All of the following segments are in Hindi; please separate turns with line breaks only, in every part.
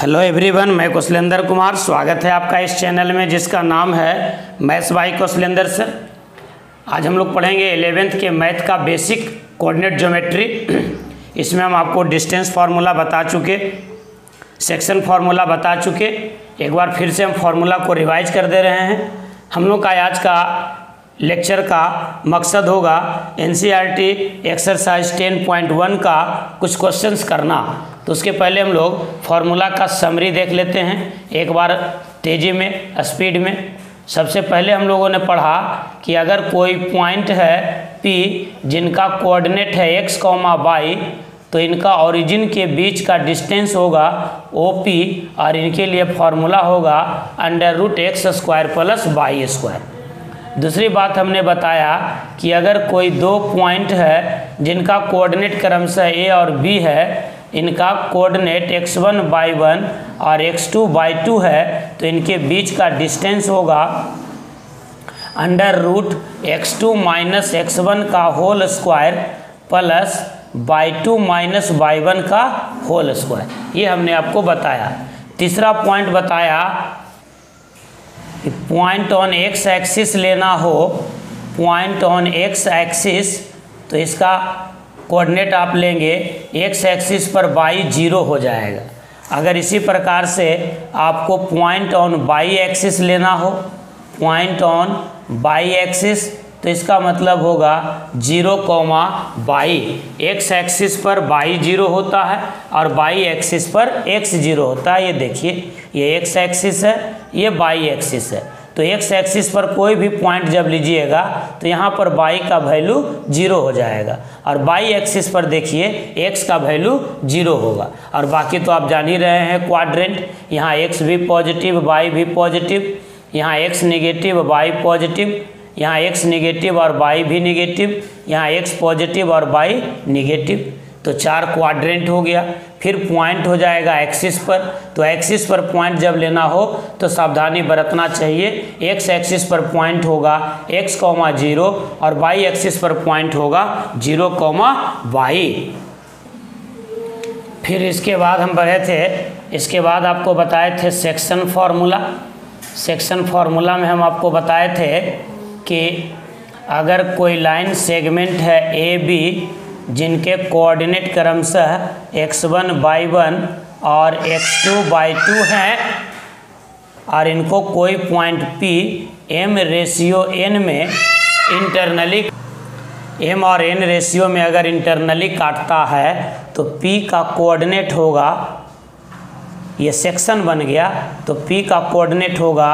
हेलो एवरीवन, मैं कौशलेंद्र कुमार। स्वागत है आपका इस चैनल में जिसका नाम है मैथ्स बाय कौशलेंद्र सर। आज हम लोग पढ़ेंगे 11th के मैथ का बेसिक कोऑर्डिनेट ज्योमेट्री। इसमें हम आपको डिस्टेंस फार्मूला बता चुके, सेक्शन फार्मूला बता चुके। एक बार फिर से हम फार्मूला को रिवाइज कर दे रहे हैं। हम लोग का आज का लेक्चर का मकसद होगा एनसीईआरटी एक्सरसाइज 10.1 का कुछ क्वेश्चंस करना। तो उसके पहले हम लोग फार्मूला का समरी देख लेते हैं एक बार तेज़ी में, स्पीड में। सबसे पहले हम लोगों ने पढ़ा कि अगर कोई पॉइंट है P जिनका कोऑर्डिनेट है x, y, तो इनका ओरिजिन के बीच का डिस्टेंस होगा OP और इनके लिए फार्मूला होगा √x² + y²। दूसरी बात हमने बताया कि अगर कोई दो पॉइंट है जिनका कोऑर्डिनेट क्रमशः A और B है, इनका कोऑर्डिनेट x1/1 और x2/2 है, तो इनके बीच का डिस्टेंस होगा √x2 - x1 का whole square plus y2 - y1 का होल स्क्वायर। ये हमने आपको बताया। तीसरा पॉइंट बताया कि पॉइंट ऑन एक्स एक्सिस लेना हो, पॉइंट ऑन एक्स एक्सिस, तो इसका कोऑर्डिनेट आप लेंगे एक्स एक्सिस पर y 0 हो जाएगा। अगर इसी प्रकार से आपको पॉइंट ऑन y एक्सिस लेना हो, पॉइंट ऑन y एक्सिस, तो इसका मतलब होगा 0, y। एक्स एक्सिस पर y 0 होता है और y एक्सिस पर x 0 होता है। ये देखिए, ये x एक्सिस है, ये y एक्सिस है। तो x एक्सिस पर कोई भी पॉइंट जब लीजिएगा तो यहाँ पर y का वैल्यू 0 हो जाएगा और y एक्सिस पर देखिए x का वैल्यू 0 होगा। और बाकी तो आप जान ही रहे हैं क्वाड्रेंट, यहाँ x भी पॉजिटिव, y भी पॉजिटिव, यहाँ x नेगेटिव, y पॉजिटिव, यहाँ x नेगेटिव और y भी नेगेटिव, यहाँ x पॉजिटिव और y नेगेटिव। तो 4 क्वाड्रेंट हो गया। फिर पॉइंट हो जाएगा एक्सिस पर। तो एक्सिस पर पॉइंट जब लेना हो तो सावधानी बरतना चाहिए। एक्स एक्सिस पर पॉइंट होगा x, 0 और y एक्सिस पर पॉइंट होगा 0, y। फिर इसके बाद हम बढ़े थे, इसके बाद आपको बताए थे सेक्शन फार्मूला। सेक्शन फार्मूला में हम आपको बताए थे कि अगर कोई लाइन सेगमेंट है AB जिनके कोऑर्डिनेट क्रमशः x1/1 और x2/2 हैं और इनको कोई पॉइंट P m/n में इंटरनली, m और n रेशियो में अगर इंटरनली काटता है तो P का कोऑर्डिनेट होगा, ये सेक्शन बन गया, तो P का कोऑर्डिनेट होगा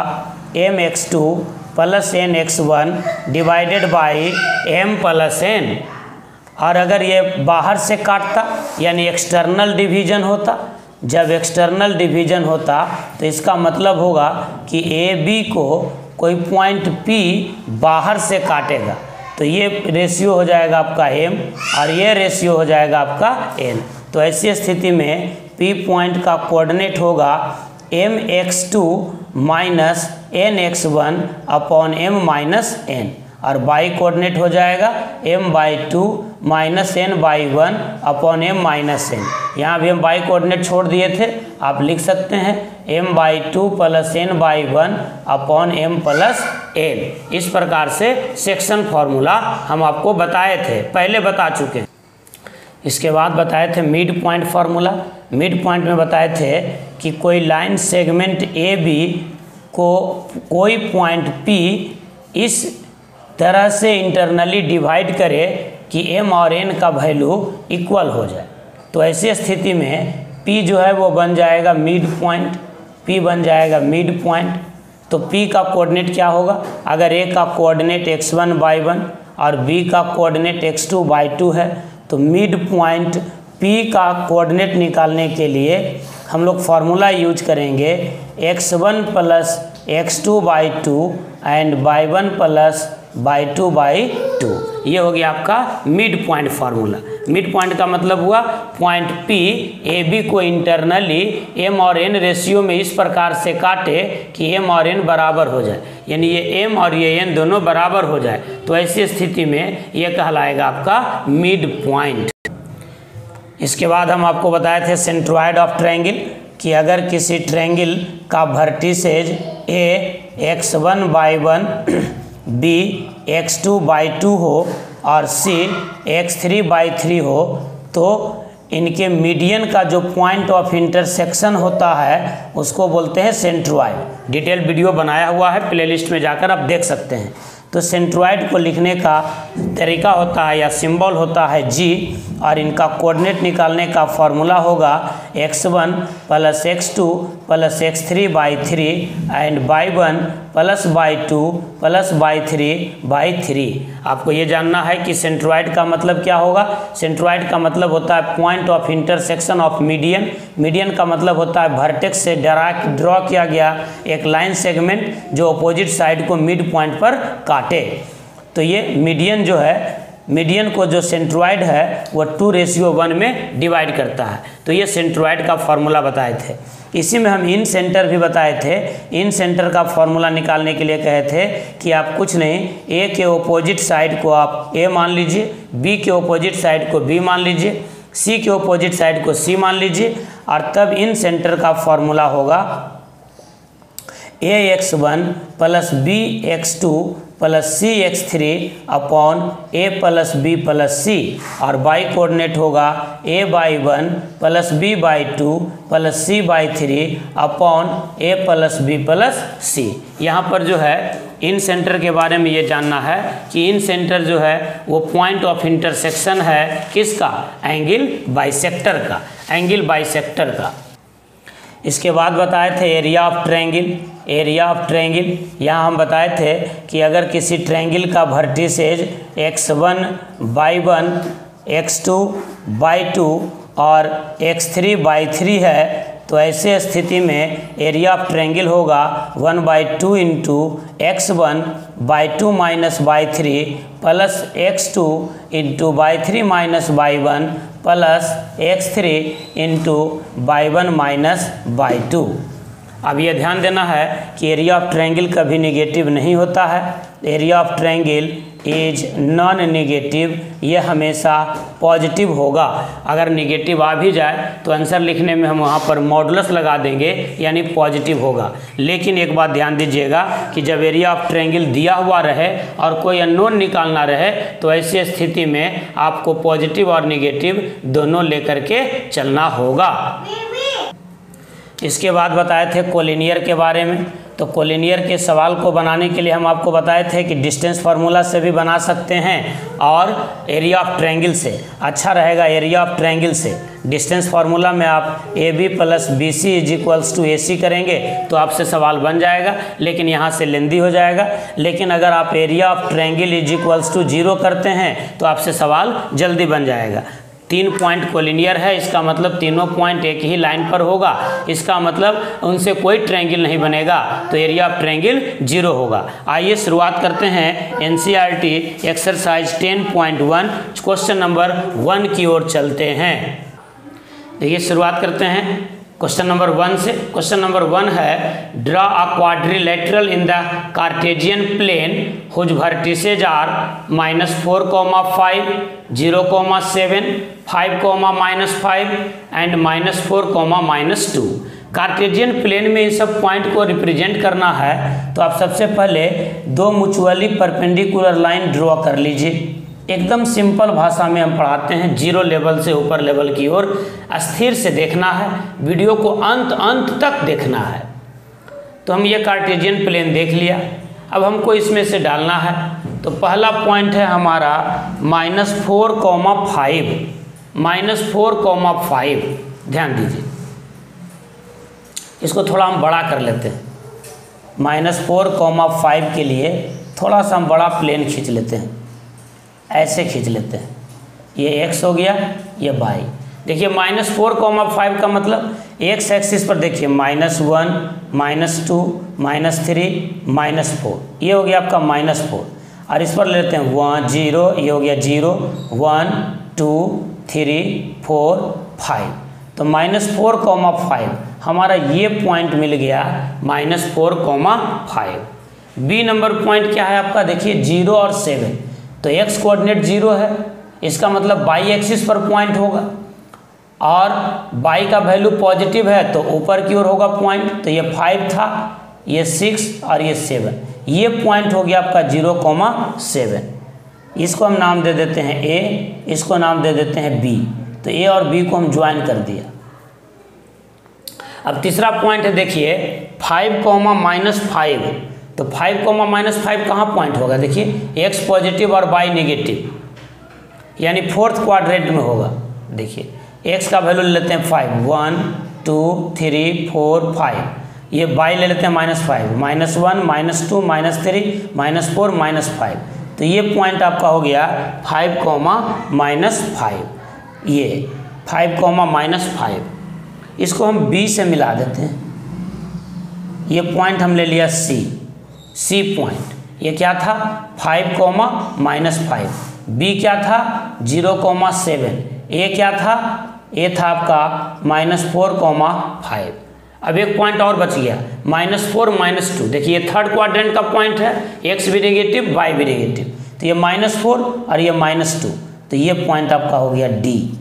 mx2 + nx1 divided by m + n। और अगर ये बाहर से काटता यानी एक्सटर्नल डिवीजन होता, जब एक्सटर्नल डिवीजन होता तो इसका मतलब होगा कि AB को कोई पॉइंट P बाहर से काटेगा, तो ये रेशियो हो जाएगा आपका m और ये रेशियो हो जाएगा आपका n। तो ऐसी स्थिति में P पॉइंट का कोऑर्डिनेट होगा mx2 - nx1 / m - n और y कोऑर्डिनेट हो जाएगा m/2 - n/1 / m - n। यहाँ भी हम y कोऑर्डिनेट छोड़ दिए थे, आप लिख सकते हैं m/2 + n/1 / m + n। इस प्रकार से सेक्शन फार्मूला हम आपको बताए थे, पहले बता चुके हैं। इसके बाद बताए थे mid point formula. Mid point में बताए थे कि कोई लाइन सेगमेंट AB को कोई पॉइंट P इस तरह से इंटरनली डिवाइड करे कि m और n का वैल्यू इक्वल हो जाए। तो ऐसी स्थिति में P जो है वो बन जाएगा मिड पॉइंट, P बन जाएगा मिड पॉइंट। तो P का कोऑर्डिनेट क्या होगा? अगर A का कोऑर्डिनेट x1/1 और B का कोऑर्डिनेट x2/2 है, तो मिड पॉइंट P का कोऑर्डिनेट निकालने के लिए हम लोग फार्मूला यूज करेंगे x1 + x2/2 and y1 + y2/2। ये हो गया आपका mid point formula. Mid point का मतलब हुआ पॉइंट P AB को इंटरनली m और n रेशियो में इस प्रकार से काटे कि m और n बराबर हो जाए, यानी ये m और ये n दोनों बराबर हो जाए। तो ऐसी स्थिति में ये कहलाएगा आपका मिड पॉइंट। इसके बाद हम आपको बताए थे सेंट्रॉयड ऑफ ट्रायंगल। कि अगर किसी ट्रायंगल का वर्टिसेज ए x1/1 b x2/2 हो और c x3/3 हो तो इनके मीडियन का जो पॉइंट ऑफ इंटरसेक्शन होता है उसको बोलते हैं सेंट्रोइड। डिटेल वीडियो बनाया हुआ है, प्लेलिस्ट में जाकर आप देख सकते हैं। तो सेंट्रोइड को लिखने का तरीका होता है या सिंबल होता है g, और इनका कोऑर्डिनेट निकालने का फॉर्मूला होगा x1 + x2 + x3/3 and y1 + y2 + y3/3। आपको ये जानना है कि सेंट्रोइड का मतलब क्या होगा। सेंट्रोइड का मतलब होता है point of intersection of median. Median का मतलब होता है वर्टेक्स से ड्रॉ किया गया एक लाइन सेगमेंट जो अपोजिट साइड को मिड पॉइंट पर काटे। तो ये मीडियन जो है, मीडियन को जो सेंट्रोइड है वो 2:1 में डिवाइड करता है। तो ये सेंट्रोइड का फॉर्मूला बताए थे। इसी में हम इन सेंटर भी बताए थे। इन सेंटर का फॉर्मूला निकालने के लिए कहे थे कि आप कुछ नहीं, ए के ओपोजिट साइड को आप ए मान लीजिए, बी के ओपोजिट साइड को बी मान लीजिए, सी के ओपोजिट साइड को सी मान लीजिए, और तब इन सेंटर का फॉर्मूला होगा ax1 + bx2 + cx3 upon a + b + c, और y कोऑर्डिनेट होगा a/1 + b/2 + c/3 upon a + b + c। यहाँ पर जो है इन सेंटर के बारे में ये जानना है कि इन सेंटर जो है वो पॉइंट ऑफ इंटरसेक्शन है किसका, एंगल बाइसेक्टर का, एंगल बाइसेक्टर का। इसके बाद बताए थे area of triangle. Area of triangle यहाँ हम बताए थे कि अगर किसी ट्रायंगल का वर्टिसेज x1/1 x2/2 और x3/3 है तो ऐसे स्थिति में एरिया ऑफ ट्रायंगल होगा 1/2 × x1/2 - y3 plus x2 × y3 - y1 plus x3 × y1 - y2। अब ये ध्यान देना है कि एरिया ऑफ ट्रायंगल कभी नेगेटिव नहीं होता है। Area of triangle is non negative, ये हमेशा पॉजिटिव होगा। अगर नेगेटिव आ भी जाए तो आंसर लिखने में हम वहाँ पर मॉडुलस लगा देंगे, यानी पॉजिटिव होगा। लेकिन एक बात ध्यान दीजिएगा कि जब एरिया ऑफ ट्रायंगल दिया हुआ रहे और कोई अननोन निकालना रहे तो ऐसी स्थिति में आपको पॉजिटिव और नेगेटिव दोनों लेकर के चलना होगा। इसके बाद बताए थे कोलिनियर के बारे में। तो कोलिनियर के सवाल को बनाने के लिए हम आपको बताए थे कि डिस्टेंस फार्मूला से भी बना सकते हैं और एरिया ऑफ ट्रायंगल से। अच्छा रहेगा एरिया ऑफ ट्रायंगल से। डिस्टेंस फार्मूला में आप AB + BC = AC करेंगे तो आपसे सवाल बन जाएगा, लेकिन यहाँ से लेंदी हो जाएगा। लेकिन अगर आप एरिया ऑफ ट्रायंगल = 0 करते हैं तो आपसे सवाल जल्दी बन जाएगा। 3 पॉइंट कोलिनियर है, इसका मतलब तीनों पॉइंट एक ही लाइन पर होगा, इसका मतलब उनसे कोई ट्रायंगल नहीं बनेगा, तो एरिया ऑफ ट्रायंगल 0 होगा। आइए शुरुआत करते हैं NCERT एक्सरसाइज 10.1 क्वेश्चन नंबर 1 की ओर चलते हैं। देखिए शुरुआत करते हैं क्वेश्चन नंबर 1 से। क्वेश्चन नंबर 1 है draw a quadrilateral in the Cartesian plane whose vertices are -4, 5, 0, 7, 5, -5 and -4, -2। Cartesian plane में इन सब पॉइंट को रिप्रेजेंट करना है तो आप सबसे पहले 2 म्यूचुअली परपेंडिकुलर लाइन ड्रॉ कर लीजिए। एकदम सिंपल भाषा में हम पढ़ाते हैं, 0 लेवल से ऊपर लेवल की ओर स्थिर से देखना है, वीडियो को अंत तक देखना है। तो हम ये कार्टेशियन प्लेन देख लिया, अब हमको इसमें से डालना है। तो पहला पॉइंट है हमारा -4, 5, -4, 5। ध्यान दीजिए, इसको थोड़ा हम बड़ा कर लेते हैं। -4, 5 के लिए थोड़ा सा हम बड़ा प्लेन खींच लेते हैं, ऐसे खींच लेते हैं। ये x हो गया, ये y। देखिए -4, 5 का मतलब x एक्सिस पर देखिए -1, -2, -3, -4, ये हो गया आपका -4। और इस पर लेते हैं 1, 0, ये हो गया 0, 1, 2, 3, 4, 5। तो -4, 5 हमारा ये पॉइंट मिल गया, -4, 5। बी नंबर पॉइंट क्या है आपका, देखिए 0 और 7। तो x कोऑर्डिनेट 0 है, इसका मतलब y एक्सिस पर पॉइंट होगा। और बाई का वैल्यू पॉजिटिव है तो ऊपर की ओर होगा पॉइंट, तो ये 5 था, ये 6 और ये 7, ये पॉइंट हो गया आपका 0,7। इसको हम नाम दे देते हैं ए, इसको नाम दे देते हैं बी। तो ए और बी को हम ज्वाइन कर दिया। अब तीसरा पॉइंट है, देखिए 5, -5, तो 5, -5 कहाँ पॉइंट होगा? देखिए एक्स पॉजिटिव और वाई नेगेटिव, यानी फोर्थ क्वाड्रेंट में होगा। देखिए एक्स का वैल्यू ले लेते हैं 5, 1 2 3 4 5, ये वाई ले लेते हैं -5, -1 -2 -3 -4 -5, तो ये पॉइंट आपका हो गया 5, -5, ये 5, -5। इसको हम बी से मिला देते हैं। ये पॉइंट हम ले लिया सी पॉइंट। ये क्या था? 5, -5। बी क्या था? 0,7। ए क्या था? ए था आपका -4, 5। अब एक पॉइंट और बच गया, -4, -2। देखिए थर्ड क्वाड्रेंट का पॉइंट है, एक्स भी नेगेटिव वाई भी नेगेटिव, तो ये -4 और ये -2, तो ये पॉइंट आपका हो गया डी।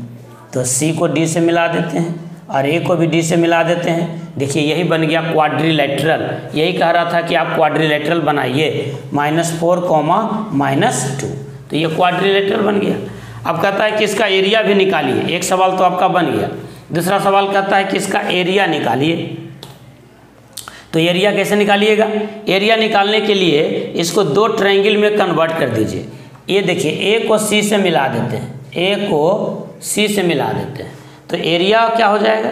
तो सी को डी से मिला देते हैं और ए को भी डी से मिला देते हैं। देखिए यही बन गया क्वाड्रिलेटरल। यही कह रहा था कि आप क्वाड्रिलेटरल बनाइए, -4, -2, तो ये क्वाड्रिलेटरल बन गया। अब कहता है कि इसका एरिया भी निकालिए। एक सवाल तो आपका बन गया। दूसरा सवाल कहता है कि इसका एरिया निकालिए। तो एरिया कैसे निकालिएगा? एरिया निकालने के लिए इसको 2 ट्रायंगल में कन्वर्ट कर दीजिए। ये देखिए ए को सी से मिला देते हैं, ए को सी से मिला देते हैं, तो एरिया क्या हो जाएगा?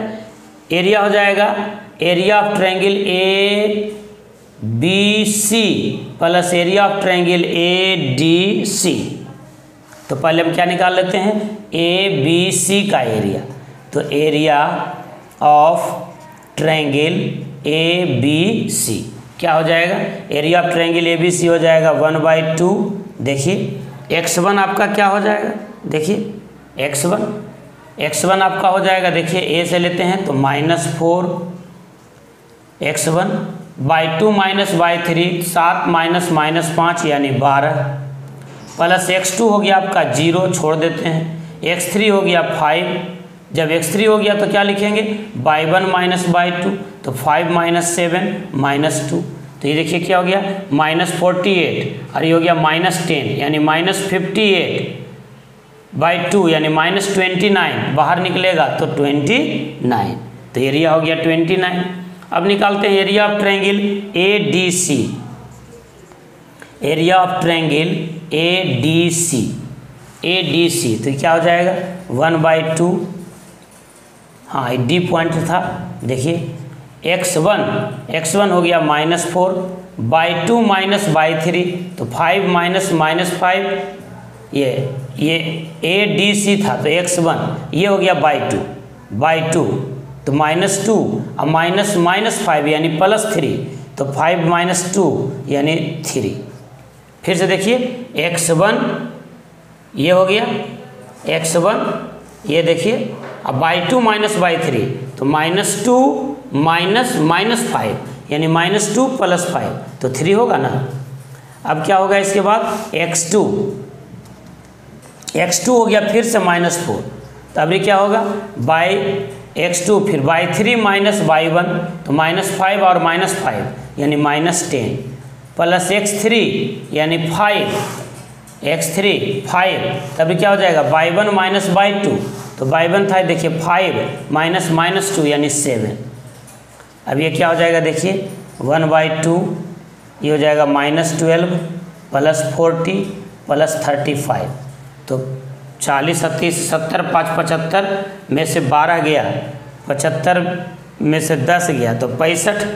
एरिया हो जाएगा area of triangle A B C plus area of triangle A D C. तो पहले हम क्या निकाल लेते हैं? ए बी सी का एरिया। तो area of triangle A B C क्या हो जाएगा? Area of triangle A B C हो जाएगा 1/2। देखिए x1 आपका क्या हो जाएगा? देखिए x1 आपका हो जाएगा, देखिए ए से लेते हैं तो -4 x1/2 -y3 7 -5 यानी 12 प्लस x2 हो गया आपका 0, छोड़ देते हैं। x3 हो गया 5, जब x3 हो गया तो क्या लिखेंगे? y1 -y2, तो 5 -7 -2, तो ये देखिए क्या हो गया? -48 और ये हो गया -10 यानी -58/2 यानी -29, बाहर निकलेगा तो 29, तो एरिया हो गया 29। अब निकालते हैं area of triangle A D C. Area of triangle A D C तो क्या हो जाएगा? 1/2, हाँ डी पॉइंट था। देखिए x1 हो गया -4/2 -y3, तो 5 -5, ये ए डी सी था तो x1, ये हो गया /2 तो -2 और -5 यानी +3, तो 5 - 2 यानी 3। फिर से देखिए x1 ये हो गया x1, ये देखिए अब y2 -y3, तो -2 -5 यानी -2 + 5 तो 3 होगा ना। अब क्या होगा इसके बाद? x2 हो गया फिर से -4, तो अभी क्या होगा? x2 फिर y3 -y1, तो -5 और -5 यानी -10 प्लस x3 यानी 5, तभी क्या हो जाएगा? y1 -y2, तो y1 था देखिए 5 -2 यानी 7। अब ये क्या हो जाएगा? देखिए 1/2, ये हो जाएगा -12 + 40 + 35, तो 40 30 70 5 75 में से 12 गया, 75 में से 10 गया तो 65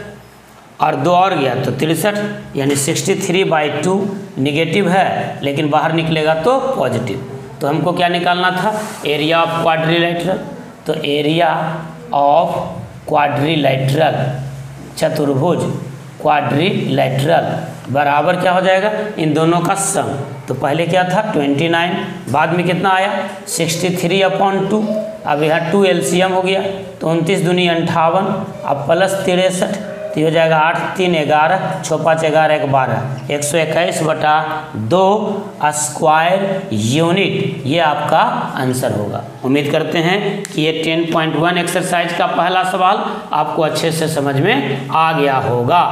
और 2 और गया तो 63 यानी 63/2 निगेटिव है लेकिन बाहर निकलेगा तो पॉजिटिव। तो हमको क्या निकालना था? Area of quadrilateral. तो एरिया ऑफ क्वाड्रिलेटरल, चतुर्भुज क्वाड्रिलेटरल बराबर क्या हो जाएगा? इन दोनों का सम। तो पहले क्या था? 29, बाद में कितना आया? 63/2। अब यहाँ 2 एलसीएम हो गया तो 29 दूनी 58 अब +63 तो ये हो जाएगा 8 3 11 6 5 11 1 12 121/2 स्क्वायर यूनिट, ये आपका आंसर होगा। उम्मीद करते हैं कि ये 10.1 एक्सरसाइज का पहला सवाल आपको अच्छे से समझ में आ गया होगा।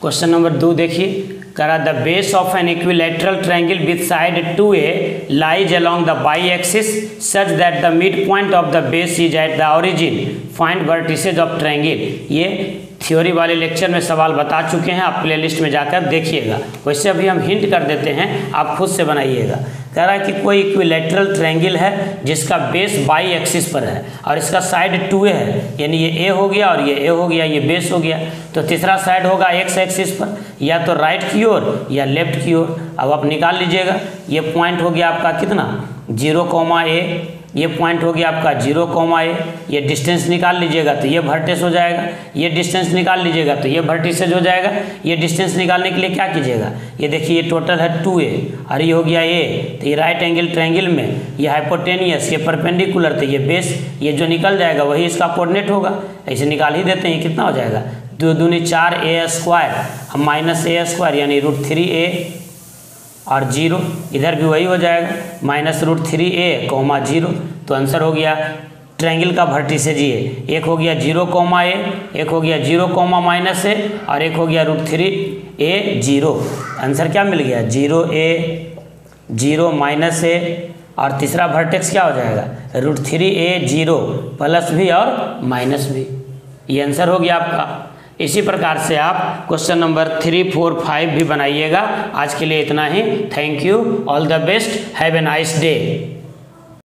क्वेश्चन नंबर 2 देखिए, करा the base of an equilateral triangle with side 2a lies along the Y axis such that the mid point of the base is at the origin, find vertices of triangle. ये थ्योरी वाले लेक्चर में सवाल बता चुके हैं, आप प्लेलिस्ट में जाकर देखिएगा। वैसे अभी हम हिंट कर देते हैं, आप खुद से बनाइएगा। कह रहा है कि कोई इक्विलैटरल ट्रायंगल है जिसका बेस बाई एक्सिस पर है और इसका साइड 2a है, यानी ये ए हो गया और ये ए हो गया, ये बेस हो गया। तो तीसरा साइड होगा एक्स एक्सिस पर, या तो राइट की ओर या लेफ्ट की ओर। अब आप निकाल लीजिएगा, ये पॉइंट हो गया आपका कितना 0,a, ये पॉइंट हो गया आपका 0,a, ये डिस्टेंस निकाल लीजिएगा तो ये वर्टेक्स हो जाएगा, ये डिस्टेंस निकाल लीजिएगा तो ये वर्टिसेज हो जाएगा। ये डिस्टेंस निकालने के लिए क्या कीजिएगा, ये देखिए ये टोटल है 2a और ये हो गया a, तो ये राइट एंगल ट्रायंगल में ये हाइपोटेनियस, ये परपेंडिकुलर, तो ये बेस, ये जो निकल जाएगा वही इसका कोऑर्डिनेट होगा। ऐसे निकाल ही देते हैं, ये कितना हो जाएगा 2 दूनी 4a², हम -a² यानी √3a और 0, इधर भी वही हो जाएगा -√3a, 0। तो आंसर हो गया ट्रायंगल का वर्टिसेज ये, एक हो गया 0,a, एक हो गया 0,-a और एक हो गया √3a 0। आंसर क्या मिल गया 0a 0 -a और तीसरा वर्टेक्स क्या हो जाएगा √3a 0 प्लस भी और माइनस भी। ये आंसर हो गया आपका। इसी प्रकार से आप क्वेश्चन नंबर 3, 4, 5 भी बनाइएगा। आज के लिए इतना ही। Thank you, all the best, have a nice day.